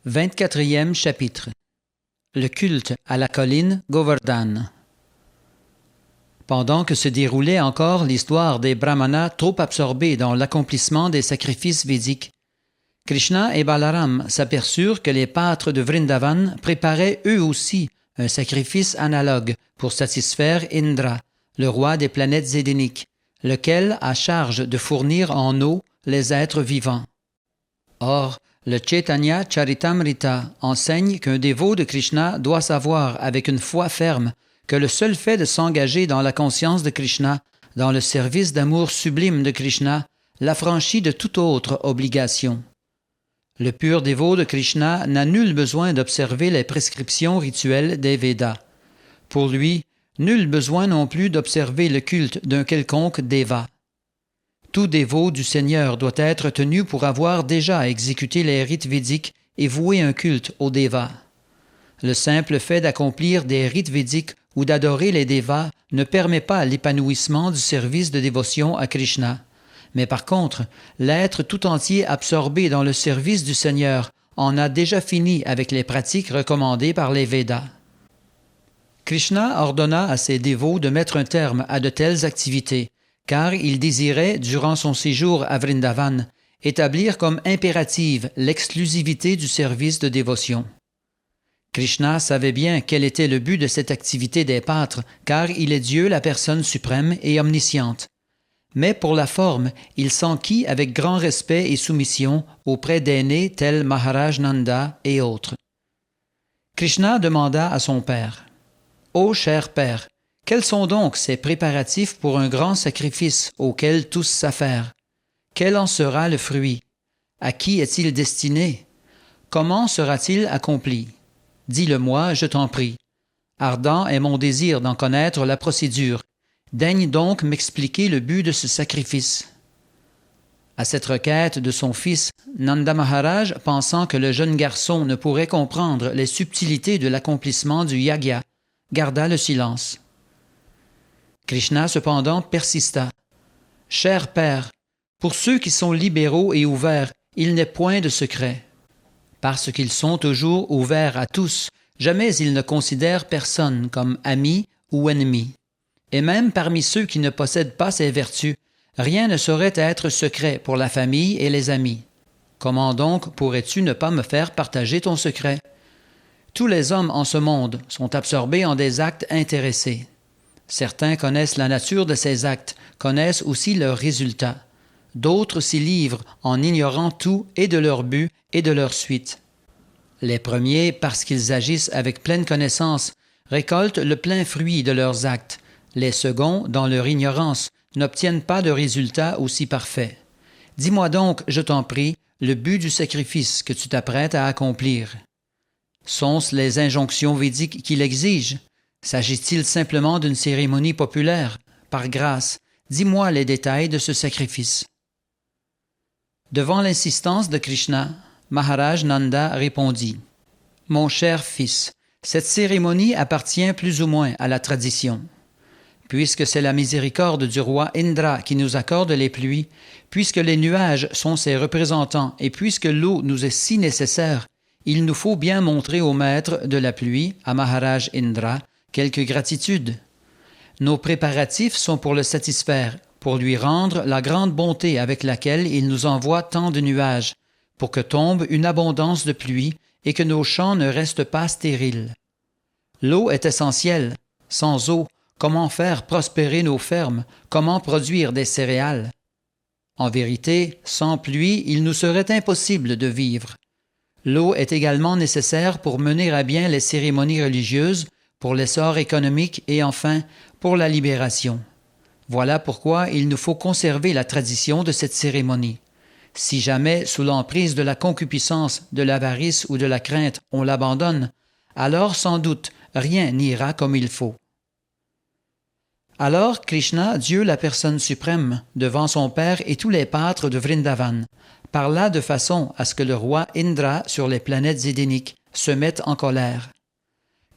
24e chapitre. Le culte à la colline Govardhan. Pendant que se déroulait encore l'histoire des brahmanas trop absorbés dans l'accomplissement des sacrifices védiques, Krishna et Balaram s'aperçurent que les pâtres de Vrindavan préparaient eux aussi un sacrifice analogue pour satisfaire Indra, le roi des planètes édéniques, lequel a charge de fournir en eau les êtres vivants. Or, le Chaitanya Charitamrita enseigne qu'un dévot de Krishna doit savoir avec une foi ferme que le seul fait de s'engager dans la conscience de Krishna, dans le service d'amour sublime de Krishna, l'affranchit de toute autre obligation. Le pur dévot de Krishna n'a nul besoin d'observer les prescriptions rituelles des Védas. Pour lui, nul besoin non plus d'observer le culte d'un quelconque déva. Tout dévot du Seigneur doit être tenu pour avoir déjà exécuté les rites védiques et voué un culte aux dévas. Le simple fait d'accomplir des rites védiques ou d'adorer les dévas ne permet pas l'épanouissement du service de dévotion à Krishna. Mais par contre, l'être tout entier absorbé dans le service du Seigneur en a déjà fini avec les pratiques recommandées par les Védas. Krishna ordonna à ses dévots de mettre un terme à de telles activités, car il désirait, durant son séjour à Vrindavan, établir comme impérative l'exclusivité du service de dévotion. Krishna savait bien quel était le but de cette activité des pâtres, car il est Dieu la personne suprême et omnisciente. Mais pour la forme, il s'enquit avec grand respect et soumission auprès d'aînés tels Maharaj Nanda et autres. Krishna demanda à son père, « Ô cher père, quels sont donc ces préparatifs pour un grand sacrifice auquel tous s'affairent? Quel en sera le fruit? À qui est-il destiné? Comment sera-t-il accompli? Dis-le-moi, je t'en prie. Ardent est mon désir d'en connaître la procédure. Daigne donc m'expliquer le but de ce sacrifice. » À cette requête de son fils, Nanda Maharaj, pensant que le jeune garçon ne pourrait comprendre les subtilités de l'accomplissement du yagya, garda le silence. Krishna cependant persista. « Cher père, pour ceux qui sont libéraux et ouverts, il n'est point de secret. Parce qu'ils sont toujours ouverts à tous, jamais ils ne considèrent personne comme ami ou ennemi. Et même parmi ceux qui ne possèdent pas ces vertus, rien ne saurait être secret pour la famille et les amis. Comment donc pourrais-tu ne pas me faire partager ton secret? Tous les hommes en ce monde sont absorbés en des actes intéressés. Certains connaissent la nature de ces actes, connaissent aussi leurs résultats. D'autres s'y livrent en ignorant tout et de leur but et de leur suite. Les premiers, parce qu'ils agissent avec pleine connaissance, récoltent le plein fruit de leurs actes. Les seconds, dans leur ignorance, n'obtiennent pas de résultat aussi parfait. Dis-moi donc, je t'en prie, le but du sacrifice que tu t'apprêtes à accomplir. Sont-ce les injonctions védiques qui l'exigent? S'agit-il simplement d'une cérémonie populaire? Par grâce, dis-moi les détails de ce sacrifice. Devant l'insistance de Krishna, Maharaj Nanda répondit, « Mon cher fils, cette cérémonie appartient plus ou moins à la tradition. Puisque c'est la miséricorde du roi Indra qui nous accorde les pluies, puisque les nuages sont ses représentants et puisque l'eau nous est si nécessaire, il nous faut bien montrer au maître de la pluie, à Maharaj Indra, quelque gratitude. Nos préparatifs sont pour le satisfaire, pour lui rendre la grande bonté avec laquelle il nous envoie tant de nuages, pour que tombe une abondance de pluie et que nos champs ne restent pas stériles. L'eau est essentielle. Sans eau, comment faire prospérer nos fermes? Comment produire des céréales? En vérité, sans pluie, il nous serait impossible de vivre. L'eau est également nécessaire pour mener à bien les cérémonies religieuses, pour l'essor économique et enfin pour la libération. Voilà pourquoi il nous faut conserver la tradition de cette cérémonie. Si jamais, sous l'emprise de la concupiscence, de l'avarice ou de la crainte, on l'abandonne, alors sans doute rien n'ira comme il faut. » Alors Krishna, Dieu la personne suprême, devant son père et tous les pâtres de Vrindavan, parla de façon à ce que le roi Indra sur les planètes édéniques se mette en colère.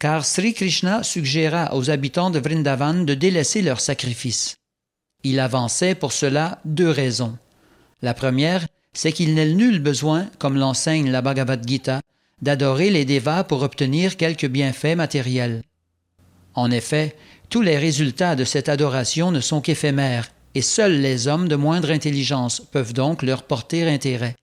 Car Sri Krishna suggéra aux habitants de Vrindavan de délaisser leurs sacrifices. Il avançait pour cela 2 raisons. La première, c'est qu'il n'est nul besoin, comme l'enseigne la Bhagavad Gita, d'adorer les dévas pour obtenir quelques bienfaits matériels. En effet, tous les résultats de cette adoration ne sont qu'éphémères, et seuls les hommes de moindre intelligence peuvent donc leur porter intérêt.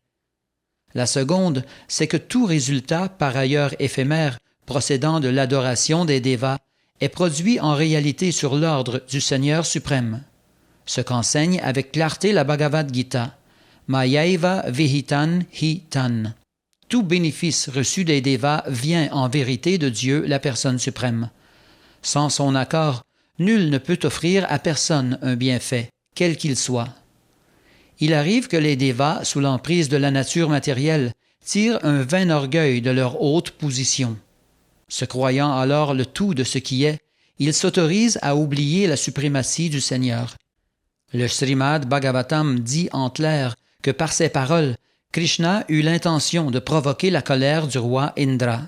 La seconde, c'est que tout résultat, par ailleurs éphémère, procédant de l'adoration des dévas, est produit en réalité sur l'ordre du Seigneur suprême. Ce qu'enseigne avec clarté la Bhagavad Gita, Mayaiva Vihitan Hi Tan. Tout bénéfice reçu des dévas vient en vérité de Dieu, la personne suprême. Sans son accord, nul ne peut offrir à personne un bienfait, quel qu'il soit. Il arrive que les dévas, sous l'emprise de la nature matérielle, tirent un vain orgueil de leur haute position. Se croyant alors le tout de ce qui est, ils s'autorisent à oublier la suprématie du Seigneur. Le Srimad Bhagavatam dit en clair que par ces paroles, Krishna eut l'intention de provoquer la colère du roi Indra.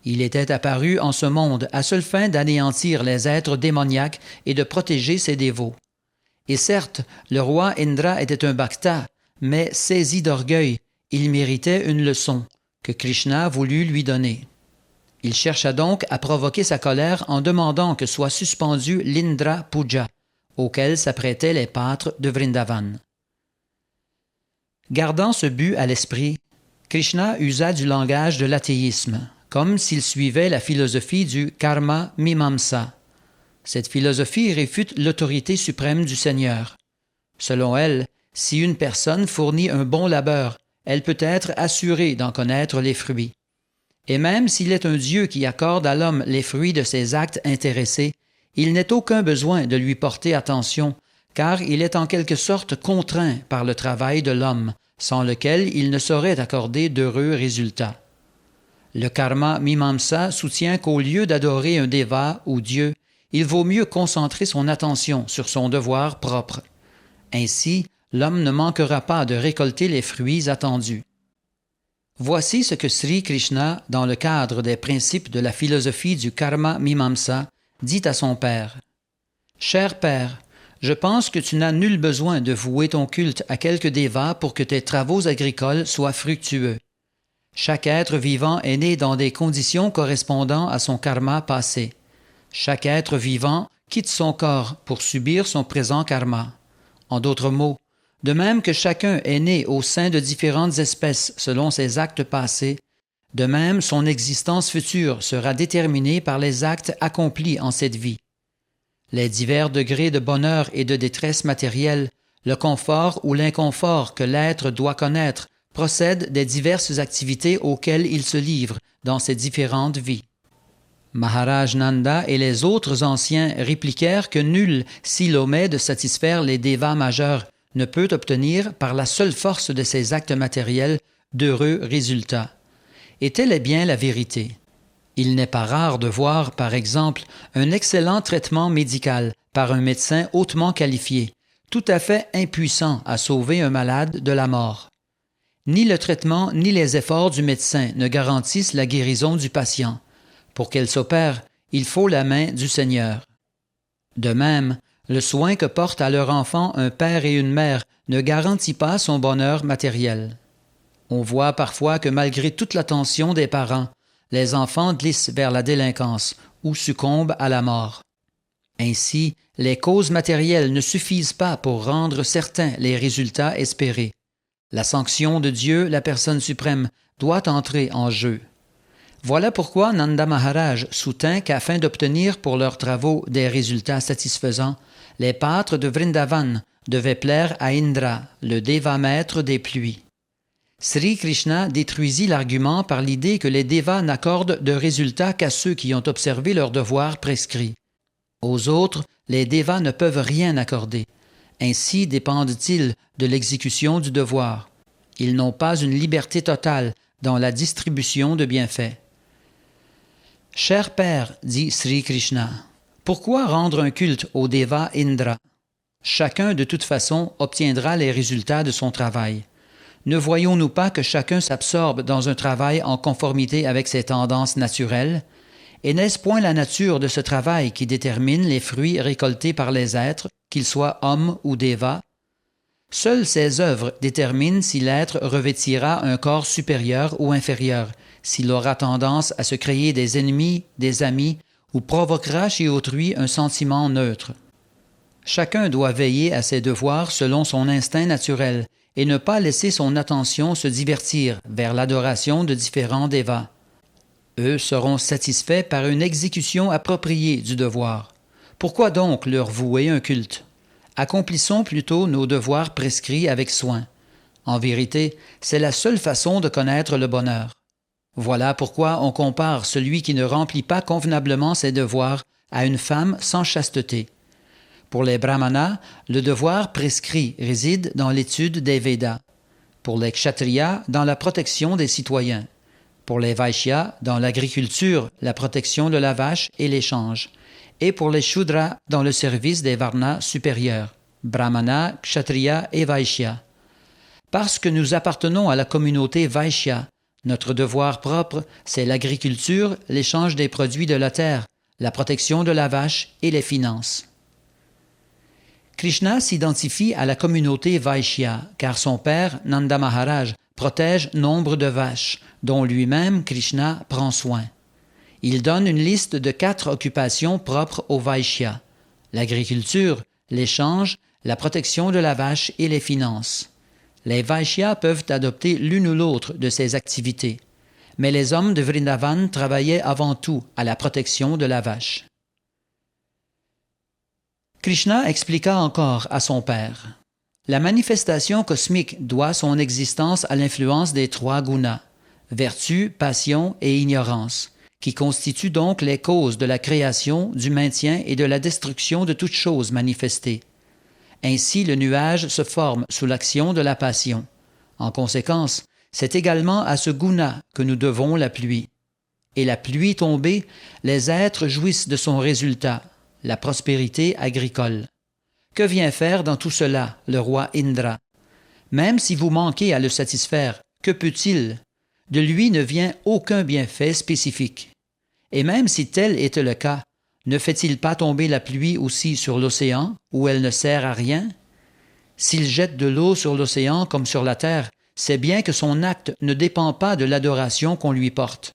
Il était apparu en ce monde à seule fin d'anéantir les êtres démoniaques et de protéger ses dévots. Et certes, le roi Indra était un bhakta, mais saisi d'orgueil, il méritait une leçon que Krishna voulut lui donner. Il chercha donc à provoquer sa colère en demandant que soit suspendu l'Indra Puja, auquel s'apprêtaient les pâtres de Vrindavan. Gardant ce but à l'esprit, Krishna usa du langage de l'athéisme, comme s'il suivait la philosophie du karma mimamsa. Cette philosophie réfute l'autorité suprême du Seigneur. Selon elle, si une personne fournit un bon labeur, elle peut être assurée d'en connaître les fruits. Et même s'il est un Dieu qui accorde à l'homme les fruits de ses actes intéressés, il n'est aucun besoin de lui porter attention, car il est en quelque sorte contraint par le travail de l'homme, sans lequel il ne saurait accorder d'heureux résultats. Le karma mimamsa soutient qu'au lieu d'adorer un déva ou Dieu, il vaut mieux concentrer son attention sur son devoir propre. Ainsi, l'homme ne manquera pas de récolter les fruits attendus. Voici ce que Sri Krishna, dans le cadre des principes de la philosophie du karma mimamsa, dit à son père. « Cher père, je pense que tu n'as nul besoin de vouer ton culte à quelque déva pour que tes travaux agricoles soient fructueux. Chaque être vivant est né dans des conditions correspondant à son karma passé. Chaque être vivant quitte son corps pour subir son présent karma. En d'autres mots, de même que chacun est né au sein de différentes espèces selon ses actes passés, de même son existence future sera déterminée par les actes accomplis en cette vie. Les divers degrés de bonheur et de détresse matérielle, le confort ou l'inconfort que l'être doit connaître procèdent des diverses activités auxquelles il se livre dans ses différentes vies. Maharaj Nanda et les autres anciens répliquèrent que nul, s'il omet de satisfaire les dévas majeurs, ne peut obtenir, par la seule force de ses actes matériels, d'heureux résultats. Et telle est bien la vérité. Il n'est pas rare de voir, par exemple, un excellent traitement médical par un médecin hautement qualifié, tout à fait impuissant à sauver un malade de la mort. Ni le traitement ni les efforts du médecin ne garantissent la guérison du patient. Pour qu'elle s'opère, il faut la main du Seigneur. De même, le soin que portent à leur enfant un père et une mère ne garantit pas son bonheur matériel. On voit parfois que malgré toute l'attention des parents, les enfants glissent vers la délinquance ou succombent à la mort. Ainsi, les causes matérielles ne suffisent pas pour rendre certains les résultats espérés. La sanction de Dieu, la personne suprême, doit entrer en jeu. Voilà pourquoi Nanda Maharaj soutint qu'afin d'obtenir pour leurs travaux des résultats satisfaisants, les pâtres de Vrindavan devaient plaire à Indra, le déva maître des pluies. Sri Krishna détruisit l'argument par l'idée que les dévas n'accordent de résultats qu'à ceux qui ont observé leurs devoirs prescrits. Aux autres, les dévas ne peuvent rien accorder. Ainsi dépendent-ils de l'exécution du devoir. Ils n'ont pas une liberté totale dans la distribution de bienfaits. « Cher père, dit Sri Krishna, pourquoi rendre un culte au déva Indra? Chacun, de toute façon, obtiendra les résultats de son travail. Ne voyons-nous pas que chacun s'absorbe dans un travail en conformité avec ses tendances naturelles? Et n'est-ce point la nature de ce travail qui détermine les fruits récoltés par les êtres, qu'ils soient hommes ou dévas? Seules ces œuvres déterminent si l'être revêtira un corps supérieur ou inférieur, s'il aura tendance à se créer des ennemis, des amis, ou provoquera chez autrui un sentiment neutre. Chacun doit veiller à ses devoirs selon son instinct naturel et ne pas laisser son attention se divertir vers l'adoration de différents dévas. Eux seront satisfaits par une exécution appropriée du devoir. Pourquoi donc leur vouer un culte? Accomplissons plutôt nos devoirs prescrits avec soin. En vérité, c'est la seule façon de connaître le bonheur. Voilà pourquoi on compare celui qui ne remplit pas convenablement ses devoirs à une femme sans chasteté. Pour les brahmanas, le devoir prescrit réside dans l'étude des Védas. Pour les kshatriyas, dans la protection des citoyens. Pour les vaishyas, dans l'agriculture, la protection de la vache et l'échange. Et pour les shudras, dans le service des varnas supérieurs, brahmana, kshatriya et vaishya. Parce que nous appartenons à la communauté vaishya, notre devoir propre, c'est l'agriculture, l'échange des produits de la terre, la protection de la vache et les finances. Krishna s'identifie à la communauté Vaishya, car son père, Nanda Maharaj, protège nombre de vaches, dont lui-même Krishna prend soin. Il donne une liste de 4 occupations propres aux Vaishyas: l'agriculture, l'échange, la protection de la vache et les finances. Les Vaishyas peuvent adopter l'une ou l'autre de ces activités, mais les hommes de Vrindavan travaillaient avant tout à la protection de la vache. Krishna expliqua encore à son père: la manifestation cosmique doit son existence à l'influence des 3 gunas, vertu, passion et ignorance, qui constituent donc les causes de la création, du maintien et de la destruction de toute chose manifestée. Ainsi, le nuage se forme sous l'action de la passion. En conséquence, c'est également à ce guna que nous devons la pluie. Et la pluie tombée, les êtres jouissent de son résultat, la prospérité agricole. Que vient faire dans tout cela le roi Indra? Même si vous manquez à le satisfaire, que peut-il? De lui ne vient aucun bienfait spécifique. Et même si tel était le cas, ne fait-il pas tomber la pluie aussi sur l'océan, où elle ne sert à rien? S'il jette de l'eau sur l'océan comme sur la terre, c'est bien que son acte ne dépend pas de l'adoration qu'on lui porte.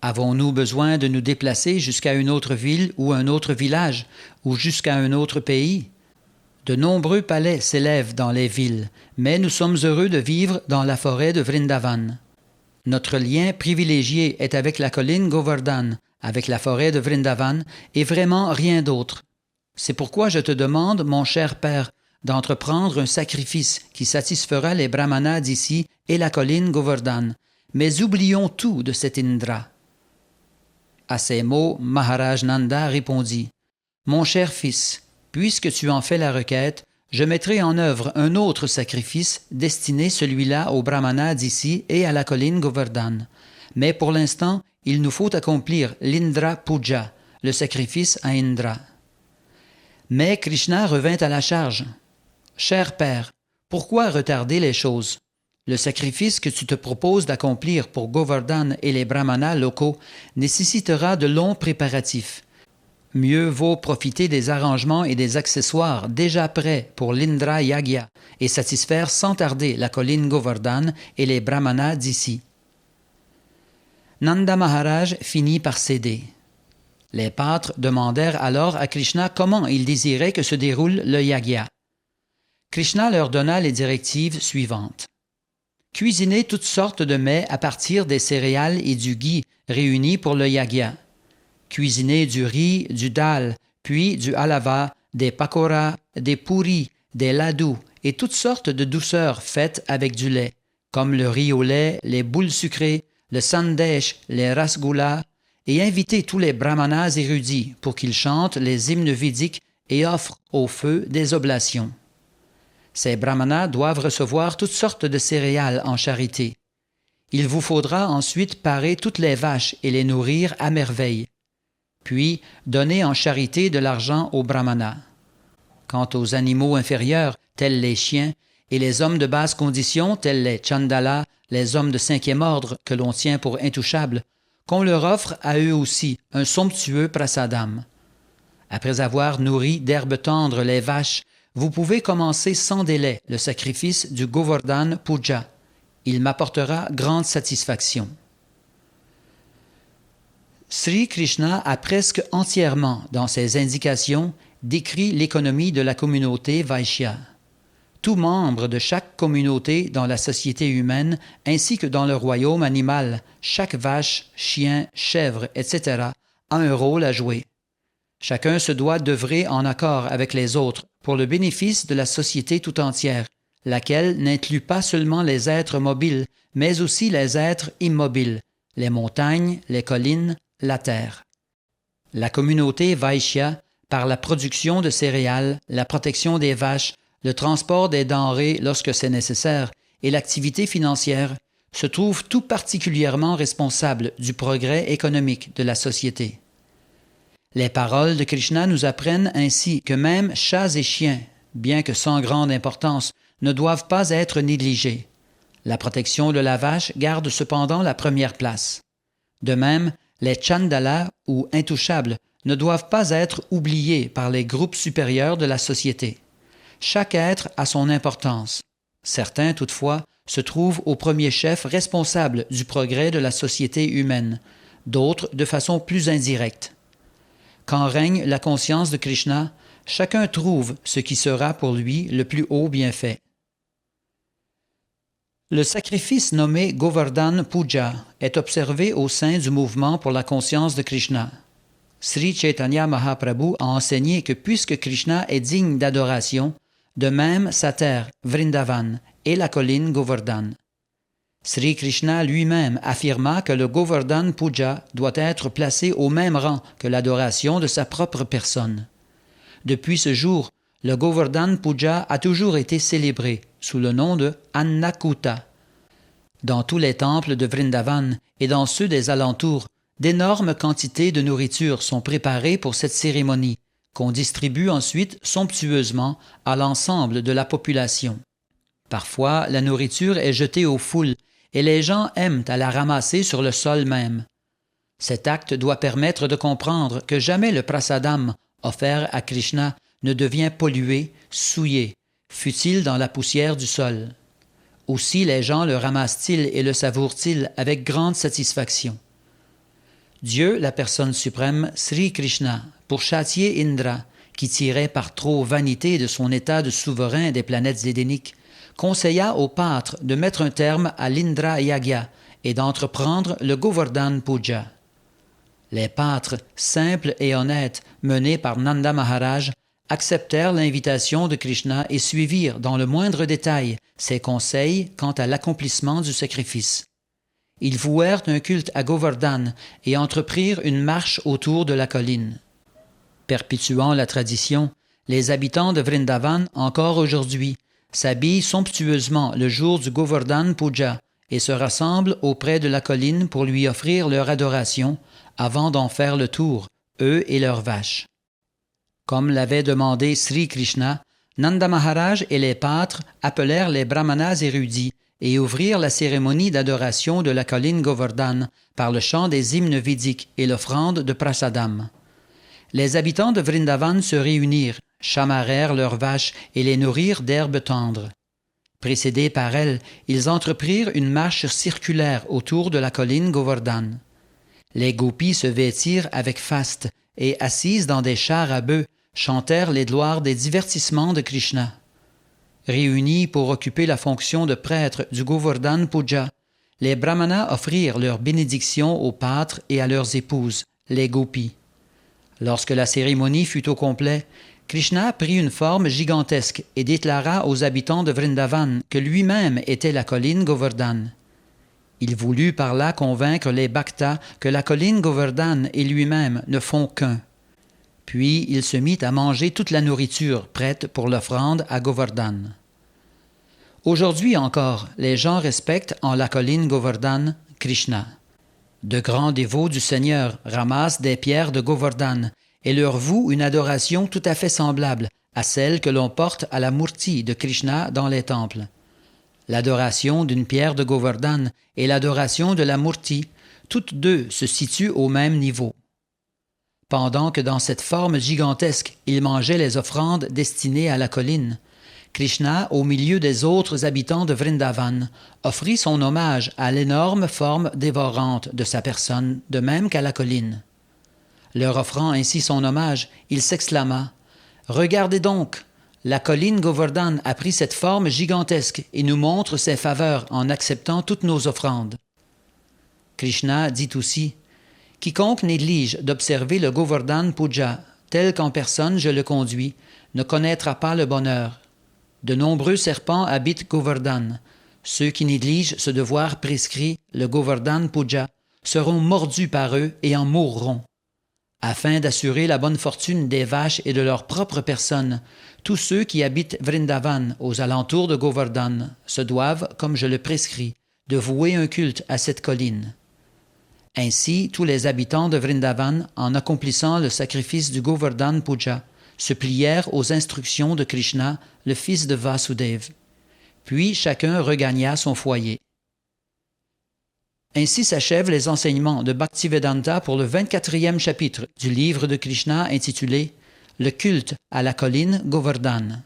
Avons-nous besoin de nous déplacer jusqu'à une autre ville ou un autre village, ou jusqu'à un autre pays? De nombreux palais s'élèvent dans les villes, mais nous sommes heureux de vivre dans la forêt de Vrindavan. Notre lien privilégié est avec la colline Govardhan, avec la forêt de Vrindavan, et vraiment rien d'autre. C'est pourquoi je te demande, mon cher père, d'entreprendre un sacrifice qui satisfera les brahmanas d'ici et la colline Govardhan, mais oublions tout de cet Indra. À ces mots, Maharaj Nanda répondit: « Mon cher fils, puisque tu en fais la requête, je mettrai en œuvre un autre sacrifice destiné celui-là aux brahmanas d'ici et à la colline Govardhan. Mais pour l'instant, il nous faut accomplir l'Indra Puja, le sacrifice à Indra. » Mais Krishna revint à la charge. « Cher père, pourquoi retarder les choses? Le sacrifice que tu te proposes d'accomplir pour Govardhan et les brahmanas locaux nécessitera de longs préparatifs. Mieux vaut profiter des arrangements et des accessoires déjà prêts pour l'Indra Yagya et satisfaire sans tarder la colline Govardhan et les brahmanas d'ici. » Nanda Maharaj finit par céder. Les pâtres demandèrent alors à Krishna comment il désirait que se déroule le yagya. Krishna leur donna les directives suivantes. Cuisiner toutes sortes de mets à partir des céréales et du ghee réunis pour le yagya. Cuisiner du riz, du dal, puis du halava, des pakoras, des puris, des ladus et toutes sortes de douceurs faites avec du lait, comme le riz au lait, les boules sucrées, le sandesh, les rasgoulas, et inviter tous les brahmanas érudits pour qu'ils chantent les hymnes védiques et offrent au feu des oblations. Ces brahmanas doivent recevoir toutes sortes de céréales en charité. Il vous faudra ensuite parer toutes les vaches et les nourrir à merveille, puis donner en charité de l'argent aux brahmanas. Quant aux animaux inférieurs, tels les chiens, et les hommes de basse condition, tels les chandala, les hommes de 5e ordre que l'on tient pour intouchables, qu'on leur offre à eux aussi un somptueux prasadam. Après avoir nourri d'herbes tendres les vaches, vous pouvez commencer sans délai le sacrifice du Govardhan Puja. Il m'apportera grande satisfaction. Sri Krishna a presque entièrement, dans ses indications, décrit l'économie de la communauté Vaishya. Tout membre de chaque communauté dans la société humaine ainsi que dans le royaume animal, chaque vache, chien, chèvre, etc., a un rôle à jouer. Chacun se doit d'œuvrer en accord avec les autres pour le bénéfice de la société tout entière, laquelle n'inclut pas seulement les êtres mobiles, mais aussi les êtres immobiles, les montagnes, les collines, la terre. La communauté Vaishya, par la production de céréales, la protection des vaches, le transport des denrées lorsque c'est nécessaire et l'activité financière, se trouve tout particulièrement responsable du progrès économique de la société. Les paroles de Krishna nous apprennent ainsi que même chats et chiens, bien que sans grande importance, ne doivent pas être négligés. La protection de la vache garde cependant la première place. De même, les chandala ou intouchables ne doivent pas être oubliés par les groupes supérieurs de la société. Chaque être a son importance. Certains, toutefois, se trouvent au premier chef responsables du progrès de la société humaine, d'autres de façon plus indirecte. Quand règne la conscience de Krishna, chacun trouve ce qui sera pour lui le plus haut bienfait. Le sacrifice nommé Govardhan Puja est observé au sein du mouvement pour la conscience de Krishna. Sri Chaitanya Mahaprabhu a enseigné que puisque Krishna est digne d'adoration, de même sa terre, Vrindavan, et la colline Govardhan. Sri Krishna lui-même affirma que le Govardhan Puja doit être placé au même rang que l'adoration de sa propre personne. Depuis ce jour, le Govardhan Puja a toujours été célébré sous le nom de Annakuta. Dans tous les temples de Vrindavan et dans ceux des alentours, d'énormes quantités de nourriture sont préparées pour cette cérémonie, qu'on distribue ensuite somptueusement à l'ensemble de la population. Parfois, la nourriture est jetée aux foules et les gens aiment à la ramasser sur le sol même. Cet acte doit permettre de comprendre que jamais le prasadam offert à Krishna ne devient pollué, souillé, fût-il dans la poussière du sol. Aussi les gens le ramassent-ils et le savourent-ils avec grande satisfaction. Dieu, la personne suprême, Sri Krishna, pour châtier Indra, qui tirait par trop vanité de son état de souverain des planètes édéniques, conseilla aux pâtres de mettre un terme à l'Indra Yagya et d'entreprendre le Govardhan Puja. Les pâtres, simples et honnêtes, menés par Nanda Maharaj, acceptèrent l'invitation de Krishna et suivirent dans le moindre détail ses conseils quant à l'accomplissement du sacrifice. Ils vouèrent un culte à Govardhan et entreprirent une marche autour de la colline. Perpétuant la tradition, les habitants de Vrindavan, encore aujourd'hui, s'habillent somptueusement le jour du Govardhan Puja et se rassemblent auprès de la colline pour lui offrir leur adoration avant d'en faire le tour, eux et leurs vaches. Comme l'avait demandé Sri Krishna, Nanda Maharaj et les pâtres appelèrent les brahmanas érudits et ouvrirent la cérémonie d'adoration de la colline Govardhan par le chant des hymnes védiques et l'offrande de prasadam. Les habitants de Vrindavan se réunirent, chamarrèrent leurs vaches et les nourrirent d'herbes tendres. Précédés par elles, ils entreprirent une marche circulaire autour de la colline Govardhan. Les gopis se vêtirent avec faste et, assises dans des chars à bœufs, chantèrent les gloires des divertissements de Krishna. Réunis pour occuper la fonction de prêtre du Govardhan Puja, les brahmanas offrirent leur bénédiction aux pâtres et à leurs épouses, les gopis. Lorsque la cérémonie fut au complet, Krishna prit une forme gigantesque et déclara aux habitants de Vrindavan que lui-même était la colline Govardhan. Il voulut par là convaincre les bhaktas que la colline Govardhan et lui-même ne font qu'un. Puis il se mit à manger toute la nourriture prête pour l'offrande à Govardhan. Aujourd'hui encore, les gens respectent en la colline Govardhan Krishna. De grands dévots du Seigneur ramassent des pierres de Govardhan et leur vouent une adoration tout à fait semblable à celle que l'on porte à la Murti de Krishna dans les temples. L'adoration d'une pierre de Govardhan et l'adoration de la Murti, toutes deux se situent au même niveau. Pendant que dans cette forme gigantesque, il mangeait les offrandes destinées à la colline, Krishna, au milieu des autres habitants de Vrindavan, offrit son hommage à l'énorme forme dévorante de sa personne, de même qu'à la colline. Leur offrant ainsi son hommage, il s'exclama « Regardez donc, la colline Govardhan a pris cette forme gigantesque et nous montre ses faveurs en acceptant toutes nos offrandes. » Krishna dit aussi « Quiconque néglige d'observer le Govardhan Puja, tel qu'en personne je le conduis, ne connaîtra pas le bonheur. De nombreux serpents habitent Govardhan. Ceux qui négligent ce devoir prescrit, le Govardhan Puja, seront mordus par eux et en mourront. Afin d'assurer la bonne fortune des vaches et de leur propre personne, tous ceux qui habitent Vrindavan aux alentours de Govardhan se doivent, comme je le prescris, de vouer un culte à cette colline. » Ainsi, tous les habitants de Vrindavan, en accomplissant le sacrifice du Govardhan Puja, se plièrent aux instructions de Krishna, le fils de Vasudeva. Puis chacun regagna son foyer. Ainsi s'achèvent les enseignements de Bhaktivedanta pour le 24e chapitre du livre de Krishna intitulé « Le culte à la colline Govardhan ».